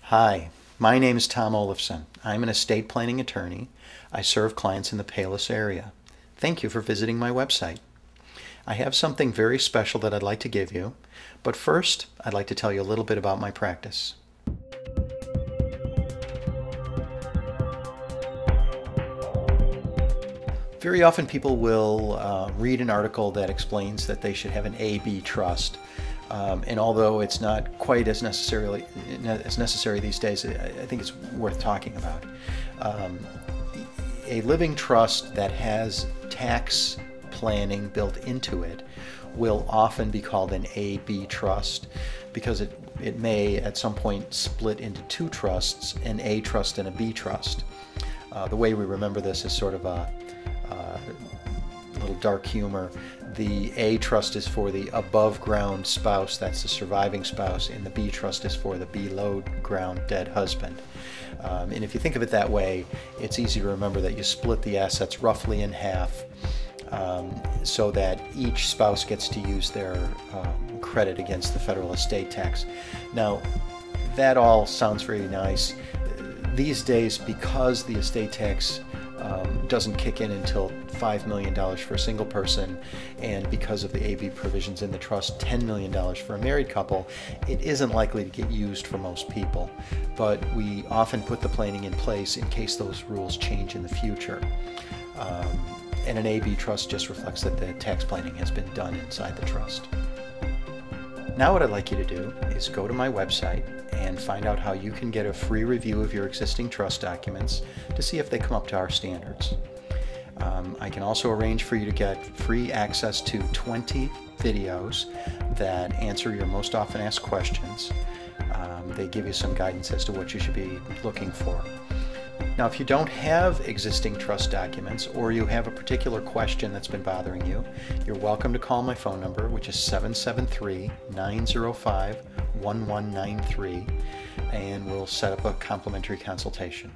Hi, my name is Tom Olafson. I'm an estate planning attorney. I serve clients in the Palos area. Thank you for visiting my website. I have something very special that I'd like to give you, but first I'd like to tell you a little bit about my practice. Very often people will read an article that explains that they should have an A-B trust. And although it's not quite as necessary these days, I think it's worth talking about. A living trust that has tax planning built into it will often be called an A-B trust because it may at some point split into two trusts, an A trust and a B trust. The way we remember this is sort of a little dark humor. The A trust is for the above ground spouse, that's the surviving spouse, and the B trust is for the below ground dead husband. And if you think of it that way, it's easy to remember that you split the assets roughly in half so that each spouse gets to use their credit against the federal estate tax. Now, that all sounds very nice. These days, because the estate tax doesn't kick in until $5 million for a single person, and because of the AB provisions in the trust, $10 million for a married couple, it isn't likely to get used for most people. But we often put the planning in place in case those rules change in the future. And an AB trust just reflects that the tax planning has been done inside the trust. Now what I'd like you to do is go to my website and find out how you can get a free review of your existing trust documents to see if they come up to our standards. I can also arrange for you to get free access to 20 videos that answer your most often asked questions. They give you some guidance as to what you should be looking for. Now, if you don't have existing trust documents or you have a particular question that's been bothering you, you're welcome to call my phone number, which is 773-905-1193, and we'll set up a complimentary consultation.